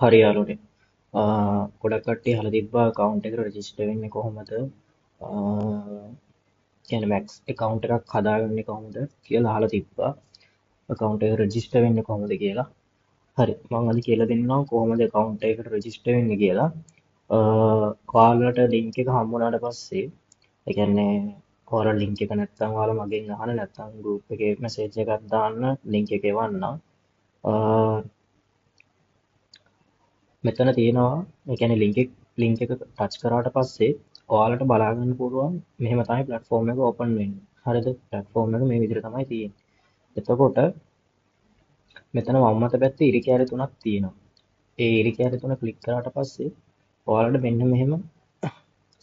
හරි යාළුවනේ. ගොඩක් කට්ටිය අහලා තිබ්බා account එකට register වෙන්නේ කොහොමද? කියන්නේ Max account එකක් හදාගන්නේ කොහොමද කියලා අහලා තිබ්බා. account එක register වෙන්නේ කොහොමද කියලා. හරි. මම අද කියලා දෙන්නම් කොහොමද account එකකට register වෙන්නේ කියලා. ඔයාලට link එක හම්බුනාට පස්සේ ඒ කියන්නේ ඔයාලා link එක නැත්තම් ඔයාලා මගෙන් අහන්න නැත්තම් group එකේ message එකක් දාන්න link එක එවන්නම්. මෙතන තියෙනවා ඒ කියන්නේ link එක ටච් කරාට පස්සේ ඔයාලට බලා ගන්න පුළුවන් මෙහෙම තමයි platform එක open වෙන්නේ. හරිද? platform එක මේ විදිහට තමයි තියෙන්නේ. එතකොට මෙතන වම් අත පැත්තේ ඉරි කැලේ තුනක් තියෙනවා. ඒ ඉරි කැලේ තුන ක්ලික් කරාට පස්සේ ඔයාලට මෙන්න මෙහෙම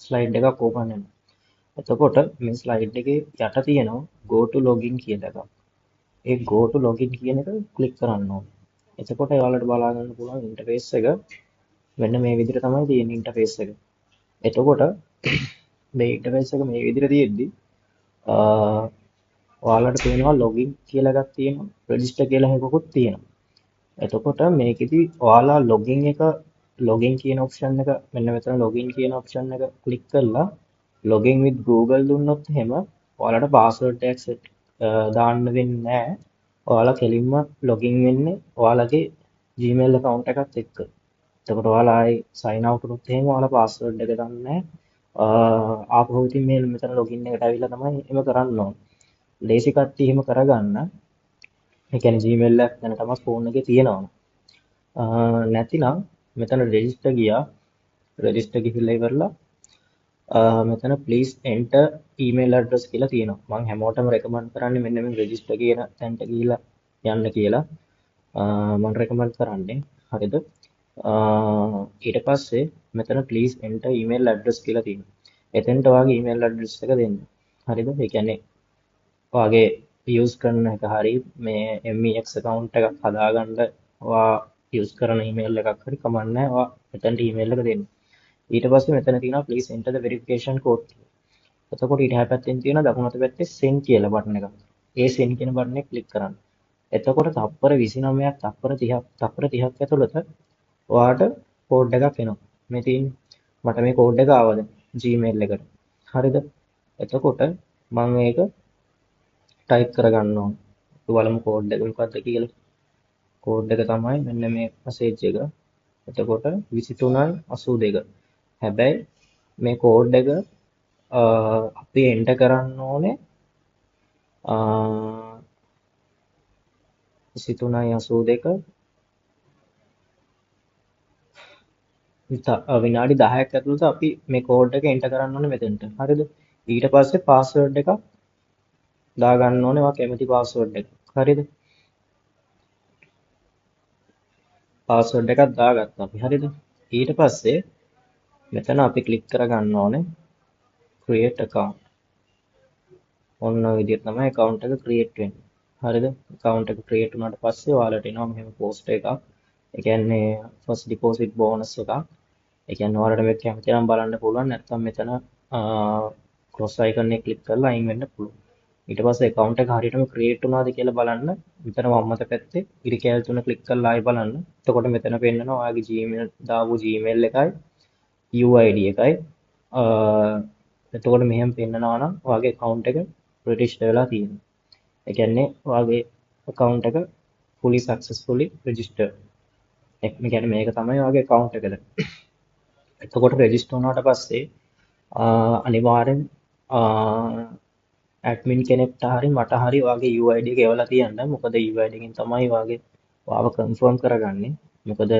ස්ලයිඩ් එකක් open වෙනවා. එතකොට මේ ස්ලයිඩ් එකේ යට තියෙනවා go to login කියලා එකක්. ඒ go to login කියන එක ක්ලික් කරන්න ඕනේ. එතකොට ඔයාලට බලා ගන්න පුළුවන් ඉන්ටර්ෆේස් එක මෙන්න මේ විදිහට තමයි තියෙන්නේ ඉන්ටර්ෆේස් එක. එතකොට මේ ඉන්ටර්ෆේස් එක මේ විදිහට තියෙද්දි ඔයාලට පේනවා login කියලා එකක් තියෙනවා register කියලා එකකුත් තියෙනවා. එතකොට මේකෙදි ඔයාලා login කියන option එක මෙන්න මෙතන login කියන option එක ක්ලික් කරලා login with Google දුන්නොත් එහෙම ඔයාලට password එකක් දාන්න වෙන්නේ නැහැ. ඔයාලා කෙලින්ම login වෙන්නේ ඔයාලගේ Gmail account එකත් එක්ක. එතකොට ඔයාලා ආයි sign out වුණොත් එහෙම ඔයාලා password එක දන්නේ නැහැ. ආපහු ඉතින් මේ මෙතන login එකට ඇවිල්ලා තමයි එහෙම කරන්න ඕනේ. ලේසි කට්ටිය එහෙම කරගන්න. ඒ කියන්නේ Gmail එක දැනටමත් ෆෝන් එකේ තියෙනවා. නැතිනම් මෙතන register ගියා. register ගිහිල්ලා ඉවරලා මෙතන please enter email address කියලා තියෙනවා. මම හැමෝටම recommend කරන්නේ මෙන්න මේ register කියන තැනට ගිහිල්ලා යන්න කියලා. මම recommend කරන්නේ. හරිද? ඊට පස්සේ මෙතන please enter email address කියලා තියෙනවා. එතෙන්ට ඔයාගේ email address එක දෙන්න. හරිද? ඒ කියන්නේ ඔයාගේ use කරන එක හරි මේ MEX account එකක් හදාගන්න ඔයා use කරන email එකක් හරි කමක් නැහැ. ඔයා මෙතනට email එක දෙන්න. ඊට පස්සේ මෙතන තියෙනවා please enter the verification code කියලා. එතකොට ඊට එහා පැත්තෙන් තියෙනවා දකුණු අත පැත්තේ send කියලා බටන් එකක්. ඒ send කියන බටන් එක ක්ලික් කරන්න. එතකොට තප්පර 29ක් තප්පර 30ක් ඇතුළත ඔයාට කෝඩ් එකක් එනවා. මේ තියෙන්නේ. මට මේ කෝඩ් එක ආවද Gmail එකට. හරිද? එතකොට මම මේක ටයිප් කරගන්න ඕන. බලමු කෝඩ් එක මොකක්ද කියලා. කෝඩ් එක තමයි මෙන්න මේ මැසේජ් එක. එතකොට 23.82. හැබැයි මේ කෝඩ් එක අපි එන්ටර් කරන්න ඕනේ 23.82 විනාඩි 10ක් ඇතුළත අපි මේ කෝඩ් එක එන්ටර් කරන්න ඕනේ මෙතෙන්ට. හරිද? ඊට පස්සේ පාස්වර්ඩ් එකක් දාගන්න ඕනේ ඔයා කැමති පාස්වර්ඩ් එක. හරිද? පාස්වර්ඩ් එකක් දාගත්තා අපි. හරිද? ඊට පස්සේ මෙතන අපි ක්ලික් කරගන්න ඕනේ create account. ඔන්න ඔය විදිහට තමයි account එක create වෙන්නේ. හරිද? account එක create වුණාට පස්සේ ඔයාලට එනවා මෙහෙම post එකක්. ඒ කියන්නේ first deposit bonus එකක්. ඒ කියන්නේ ඔයාලට මේක කැමති නම් බලන්න පුළුවන්. නැත්නම් මෙතන cross icon එක click කරලා අයින් වෙන්න පුළුවන්. ඊට පස්සේ account එක හරියටම create වුණාද කියලා බලන්න මෙතන වම් අත පැත්තේ ඉරි කැල් තුන click කරලා ආයෙ බලන්න. එතකොට මෙතන පෙන්නනවා ඔයාගේ Gmail දාපු Gmail එකයි UID එකයි. එතකොට මෙහෙම පෙන්නනවා නම් ඔයාගේ account එක register වෙලා තියෙනවා. ඒ කියන්නේ ඔයාගේ account එක fully successfully registered. ඒ කියන්නේ මේක තමයි ඔයාගේ account එකද. එතකොට register වුණාට පස්සේ අනිවාර්යෙන් ඇඩ්මින් කෙනෙක්ට හරි මට හරි ඔයාගේ UID එක එවලා තියන්න. මොකද UID එකෙන් තමයි ඔයාගේ ඔයාව කන්ෆර්ම් කරගන්නේ. මොකද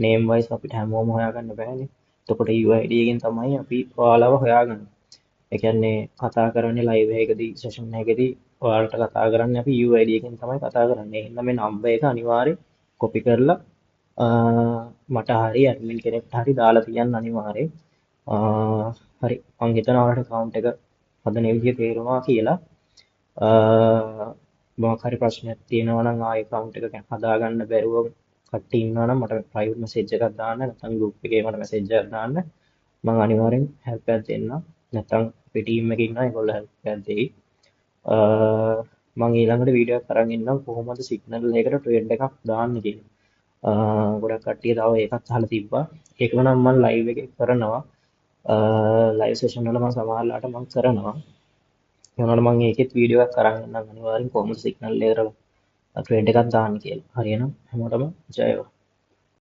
name wise අපිට හැමෝම හොයාගන්න බෑනේ. එතකොට UID එකෙන් තමයි අපි ඔයාලව හොයාගන්නේ. ඒ කියන්නේ කතා කරන්නේ live එකකදී session එකකදී ඔයාලට කතා කරන්නේ අපි UID එකෙන් තමයි කතා කරන්නේ. එහෙනම් මේ number එක අනිවාර්යෙන් copy කරලා මට හරි ඇඩ්මින් කෙනෙක්ට හරි දාලා තියන්න අනිවාර්යෙන්. හරි මං හිතනවා ඔයාලට account එක හදන විදිය තේරුණා කියලා. මොකක් හරි ප්‍රශ්නයක් තියෙනවා නම් ආයෙ account එක හදාගන්න බැරුව කට්ටිය ඉන්නවා නම් මට private message එකක් දාන්න නැත්නම් group එකේ මට message එකක් දාන්න. මම අනිවාර්යෙන් help එකක් දෙන්නම්. නැත්නම් අපේ team එකේ ඉන්නවා ඒගොල්ලෝ help එකක් දෙයි. මම ඊළඟට වීඩියෝ එකක් අරන් ඉන්නම් කොහොමද signal එකකට trade එකක් දාන්න කියලා. ගොඩක් කට්ටිය තව ඒකත් අහලා තිබ්බා. ඒක නම් මම ලයිව් එකේ කරනවා. ලයිව් සෙෂන් වල මම සමහරලාට මම කරනවා. ඒ වුණාට මම ඒකෙත් වීඩියෝ එකක් අරන් එන්නම් අනිවාර්යෙන් කොහොමද සිග්නල් ලේයර් ක්‍රේඩ් එකක් දාන්න කියලා. හරියනම් හැමෝටම ජය වේවා.